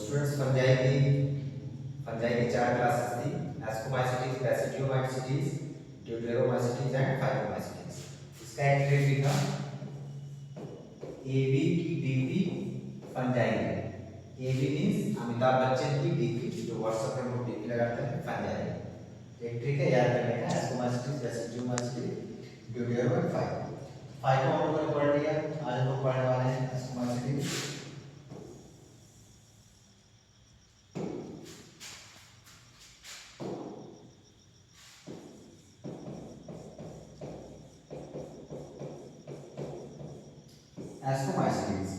Students fungi की चार classes थी, एस्कोमाइसिटीज, बेसिडियोमाइसिटीज, ड्यूटेरोमाइसिटीज एंड फाइटोमाइसिटीज। इसका एक ट्रिक लिखा, एबी की डीपी फंजाई है। एबी मींस अमिताभ बच्चन की डीपी, जो व्हाट्सएप पे हम लोग डीपी लगाते हैं, फंजाई। एक ट्रिक है याद रखने का, ascomycetes, basidiomycetes, deutero and phyto. Phyto हम लोगों ने पढ़ लिया, आज हम लोग पढ़ने वाले हैं ascomycetes. Ascomycetes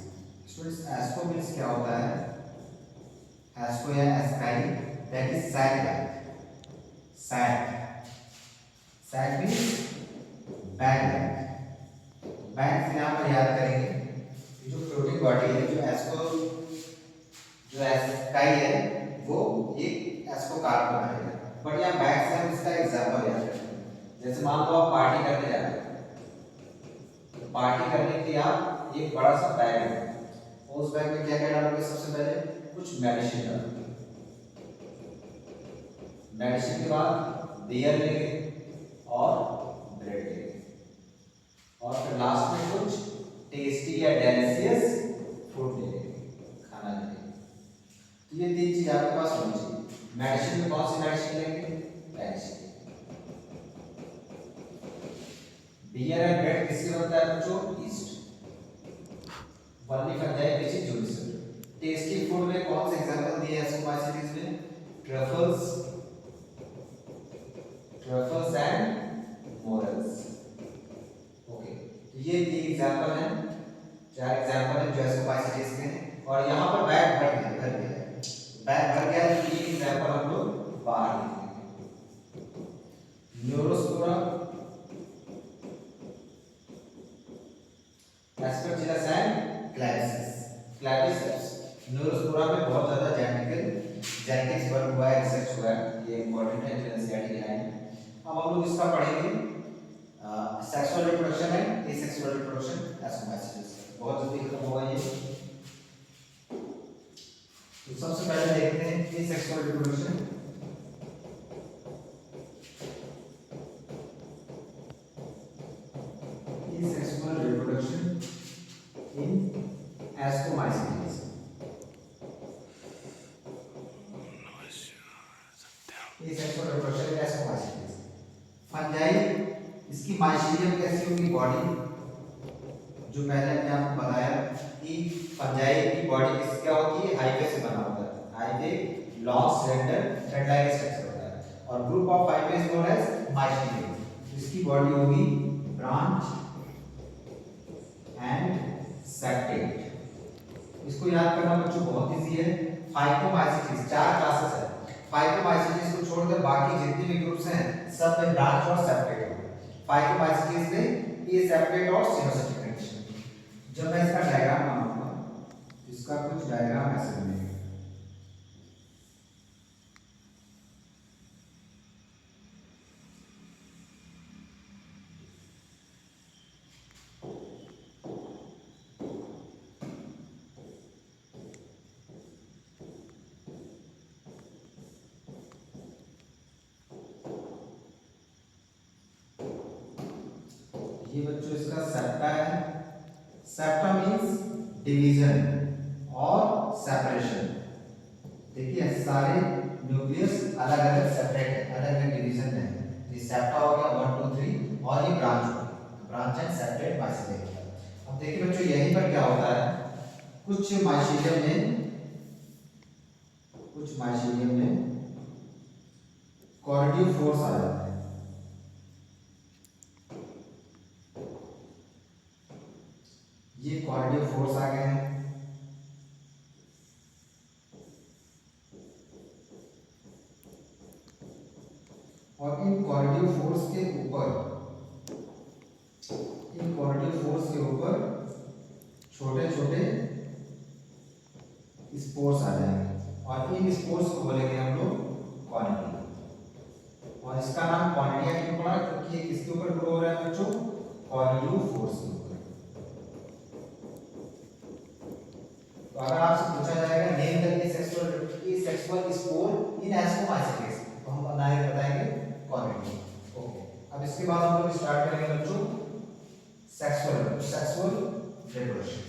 students, asco means क्या होता है? एस्को या asci, that is sac like. Sac means bag like. Bag से यहाँ पर याद करेंगे, ये जो फ्लोटिंग बॉडी है, जो एस्काई है, वो एक एस्को कार को बनेगा। बट यहाँ बैग से हम इसका एग्जांपल याद करेंगे। जैसे मान लो आप पार्टी करने जा रहे हैं, तो पार्टी करने के लिए आप एक बड़ा सा बैग है, और उस बैग में क्या क्या डालोगे? सबसे पहले कुछ मेडिसिन डालोगे, मेडिसिन के बाद बियर लेंगे और ब्रेड लेंगे, और फिर लास्ट में कुछ टेस्टी या डेलिशियस फूड लेंगे, खाना लेंगे। तो ये तीन चीज आपके पास होनी चाहिए। मेडिसिन में कौन सी मेडिसिन लेंगे? पेनिसिलिन। बियर एंड ब्रेड किससे बनता है बच्चों? East. Only fungi which is judicial. Tasty food में कौन से एग्जांपल दिए हैं एस्कोमाइसिटीज में? Truffles and morals. ओके, तो ये तीन एग्जांपल हैं, चार एग्जांपल हैं जो एस्कोमाइसिटीज के हैं। और यहाँ पर बैग भर गया, बैग भर गया, तो तीन एग्जांपल हम लोग बाहर लिखेंगे। Neurospora, Aspergillus and क्लैविसेप्स। न्यूरोस्पोरा में बहुत ज्यादा जेनेटिक्स वर्क हुआ है, रिसर्च हुआ है, ये इंपॉर्टेंट है जेनेटिक लाइन। अब हम लोग इसका पढ़ेंगे sexual reproduction and asexual reproduction ascomycetes. बहुत जल्दी खत्म होगा ये। तो सबसे पहले देखते हैं asexual reproduction. Asexual reproduction in ascomycetes. Asexual reproduction in ascomycetes. Fungi, इसकी माइसीलियम कैसी होगी? बॉडी, जो पहले हमने आपको बताया कि फंजाई की बॉडी क्या होती है? हाइवे से बना होता है। Hyphae long cylinder thread like structure होता है, और group of hyphae is known as mycelium. इसकी बॉडी होगी ब्रांच एंड सेप्टेट। इसको याद करना बच्चों बहुत इजी है। फाइकोमाइसिटीज चार क्लासेस है, फाइकोमाइसिटीज को छोड़कर बाकी जितने भी ग्रुप्स हैं सब में ब्रांच और सेप्टेट होगा। फाइकोमाइसिटीज में ये सेप्टेट और सिनोसिटिक कंडीशन। जब मैं इसका डायग्राम बनाऊंगा, इसका कुछ डायग्राम ऐसे बनेगा। ये बच्चों इसका सेप्टा है। सेप्टा मींस डिवीजन और सेपरेशन। देखिए सारे न्यूक्लियस अलग अलग सेपरेट है, अलग अलग डिवीजन है। ये सेप्टा हो गया 1 2 3, और ये ब्रांच हो गया, ब्रांच एंड सेपरेट माइसीलियम। अब देखिए बच्चों यहीं पर क्या होता है, कुछ माइसीलियम में कॉर्डियोफोर्स आ जाता है। ये कॉर्डियोफोर्स आ गए हैं, और इन कॉर्डियोफोर्स के ऊपर छोटे छोटे स्पोर्स आ जाएंगे, और इन स्पोर्स को बोलेंगे हम लोग कॉनिडिया। और इसका नाम कॉनिडिया क्यों पड़ा? क्योंकि ये किसके ऊपर ग्रो हो रहा है बच्चों? कॉर्डियोफोर्स के ऊपर। तो अगर आपसे पूछा जाएगा name the sexual sexual spore in ascomycetes, तो हम बताएंगे कॉर्निडिया। ओके, अब इसके बाद हम लोग स्टार्ट करेंगे बच्चों sexual reproduction.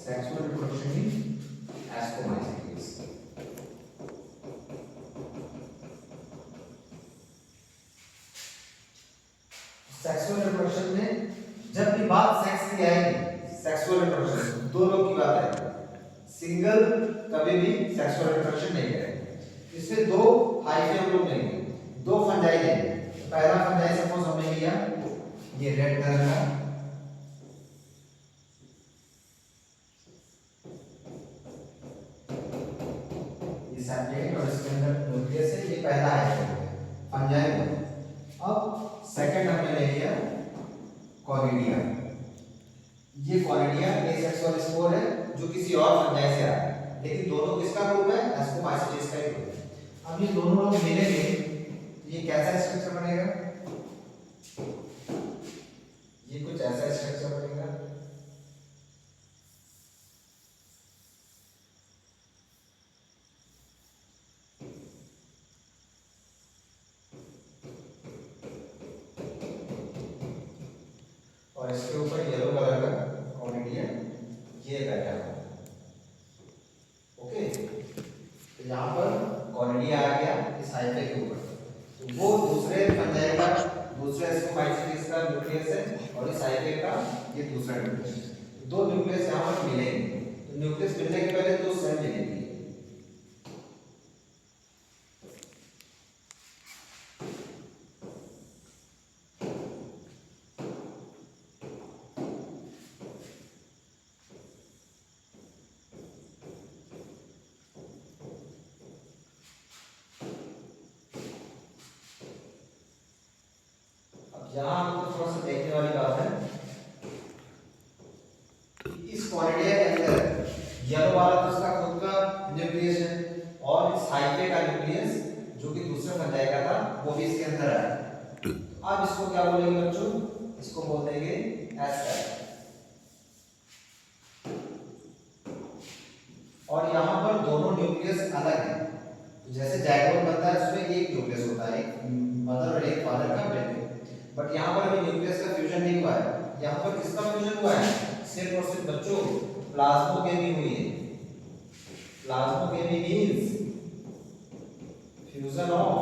Sexual reproduction in ascomycetes. Sexual reproduction में जब भी बात सेक्स की आएगी, सेक्सुअल रिप्रोडक्शन दो लोग की बात है, सिंगल कभी भी सेक्सुअल रिप्रोडक्शन नहीं करेंगे। इसमें दो हाइफे हम लोग लेंगे, दो फंजाई लेंगे। पहला फंजाई सपोज हमने लिया ये रेड कलर का, ये सैप्लिंग और इसके अंदर न्यूक्लियस है, ये पहला है फंजाई। अब सेकंड हमने ले लिया कॉनिडिया। ये कॉनिडिया एसेक्सुअल स्पोर है जो किसी और फंजाई से आया है, लेकिन दोनों किसका ग्रुप है? एस्कोमाइसीटेस का ही ग्रुप है। अब ये दोनों लोग मिलेंगे तो ये कैसा स्ट्रक्चर बनेगा? ये कुछ ऐसा स्ट्रक्चर बनेगा। और इसके ऊपर येलो कलर का कॉनिडिया ये बैठा हुआ है। ओके, तो यहाँ पर कॉनिडिया आ गया इस हाइफे के ऊपर, तो वो दूसरे फंजाई का, दूसरे एस्कोमाइसीटेस का न्यूक्लियस है और इस हाइफे का ये दूसरा न्यूक्लियस है। दो न्यूक्लियस यहाँ पर मिलेंगे, तो न्यूक्लियस मिलने के पहले दो सेल मिलेंगे। यहाँ हमको थोड़ा सा देखने वाली बात है कि इस कॉनिडिया के अंदर येलो वाला तो इसका खुद का न्यूक्लियस है और इस हाइफे का न्यूक्लियस जो कि दूसरे फंजाई का था वो भी इसके अंदर है। अब इसको क्या बोलेंगे बच्चों? इसको बोल देंगे एस टाइप। और यहाँ पर दोनों न्यूक्लियस अलग है, तो जैसे जाइगोट बनता है उसमें एक न्यूक्लियस होता है, एक मदर और एक फादर का ब्रेन। बट यहाँ पर अभी न्यूक्लियस का फ्यूजन नहीं हुआ है। यहाँ पर किसका फ्यूजन हुआ है? सिर्फ और सिर्फ बच्चों प्लाज्मोगेमी हुई है। Plasmogamy means fusion of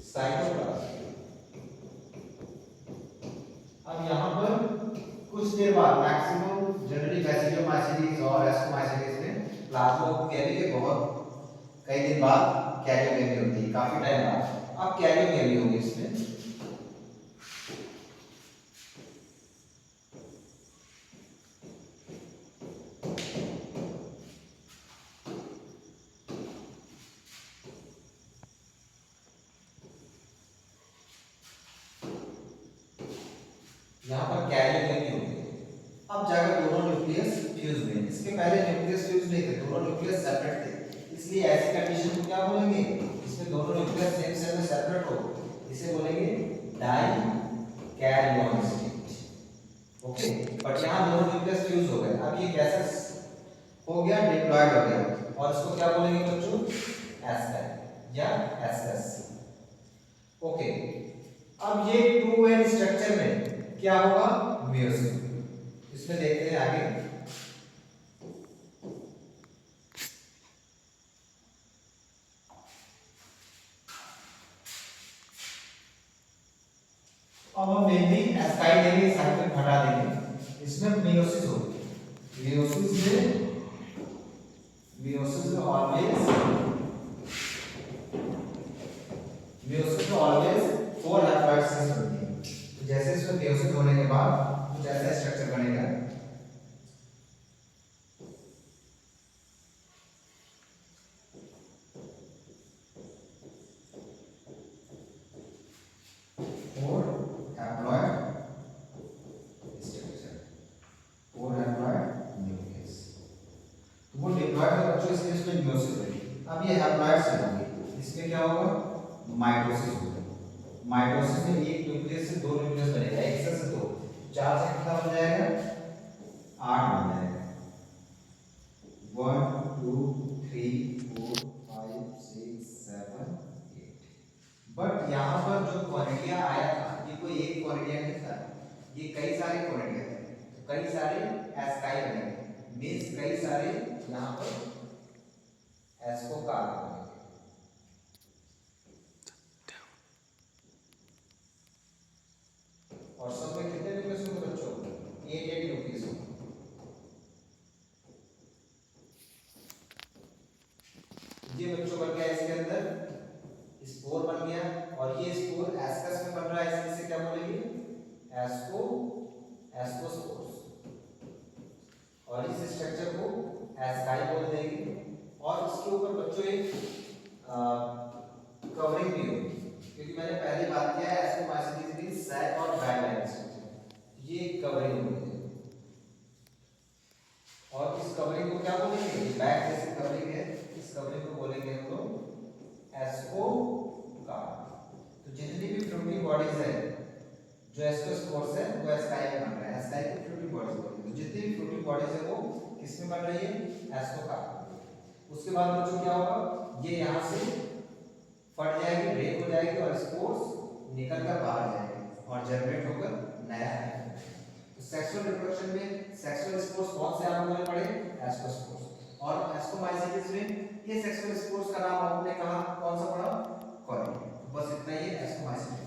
cytoplasm. अब यहाँ पर कुछ देर बाद मैक्सिमम जनरली बैसिलोमाइसीटीज और एस्कोमाइसीटीज में प्लाज्मोगेमी के बहुत कई दिन बाद कैरियोगेमी होती है, काफी टाइम बाद। अब कैरियोगेमी होगी इसमें। यहाँ पर कैरियोगेमी होगी। अब जाकर दोनों न्यूक्लियस फ्यूज हुए। इसके पहले न्यूक्लियस फ्यूज नहीं थे, दोनों न्यूक्लियस सेपरेट थे, इसलिए ऐसी कंडीशन को क्या बोलेंगे? इसमें दोनों न्यूक्लियस सेम सेल में सेपरेट हो, इसे बोलेंगे डाइकैरियन स्टेट। ओके, बट यहाँ दोनों न्यूक्लियस फ्यूज हो गए। अब ये कैसे हो गया? डिप्लॉयड हो गया। और इसको क्या बोलेंगे बच्चों? एस टाइप या एसएस। ओके, अब ये 2n स्ट्रक्चर में क्या होगा? मियोसिस। इसमें देखते हैं आगे। अब हम मेनली एस्काई लेंगे, साइड में हटा देंगे। इसमें मियोसिस होगी। मियोसिस में ऑलवेज 4 हैप्लॉइड सेल्स होती है। तो जैसे इसमें मियोसिस होने के बाद कुछ ऐसा स्ट्रक्चर बनेगा। फोर हैप्लॉइड मियोसिस हुई। अब ये हैप्लॉइड सेल होगी, इसमें क्या होगा, माइटोसिस होगा। माइटोसिस में एक न्यूक्लियस से दो न्यूक्लियस बनेगा, एक से दो, चार से कितना बन जाएगा, 8 बन जाएगा। 1 2 3 4 5 6 7 8। बट यहाँ पर जो कोरिडिया आया था, ये कोई एक कोरिडिया नहीं था, ये कई सारे कोरिडिया थे, तो कई सारे एस्काई बनेंगे, मींस कई सारे यहाँ पर एस्कोकार्प बनेंगे। और सब में कितने न्यूक्लियस होंगे बच्चों, 8 न्यूक्लियस होंगे। ये बच्चों बन गया इसके अंदर स्पोर बन गया, और ये स्पोर एस्कस में बन रहा है, इससे क्या बोलेंगे, एस्कोस्पोर्स, और इस स्ट्रक्चर को एस्काई बोल देंगे। और इसके ऊपर बच्चों एक कवरिंग भी होगी, क्योंकि मैंने पहले बात किया है एस्कोमाइसीट्स मींस सैक और बैग लाइन स्ट्रक्चर, ये कवरिंग होगी। और इस कवरिंग को क्या बोलेंगे, बैग जैसे कवरिंग है, इस कवरिंग को बोलेंगे हम लोग एस्कोकार्प। तो जितनी भी फ्रूटी बॉडीज है जो एस्कोस्पोर्स है वो एस्काई में बन रहा है, एस्काई की फ्रूटी बॉडीज बोलते हैं। तो जितनी भी फ्रूटी बॉडीज है वो किसमें बन रही है, एस्कोकार्प। उसके बाद बच्चों क्या होगा, ये यहाँ से फट जाएगी, ब्रेक हो जाएगी, और स्पोर्स निकल कर बाहर जाएंगे और जनरेट होकर नया है। तो सेक्सुअल रिप्रोडक्शन में सेक्सुअल स्पोर्स कौन से आपको पढ़े, एस्कोस्पोर्स। और एस्कोमाइसीट्स में ये सेक्सुअल स्पोर्स का नाम आपने कहा कौन सा पढ़ा, कॉरिडिया। बस इतना ही है एस्कोमाइसीट्स।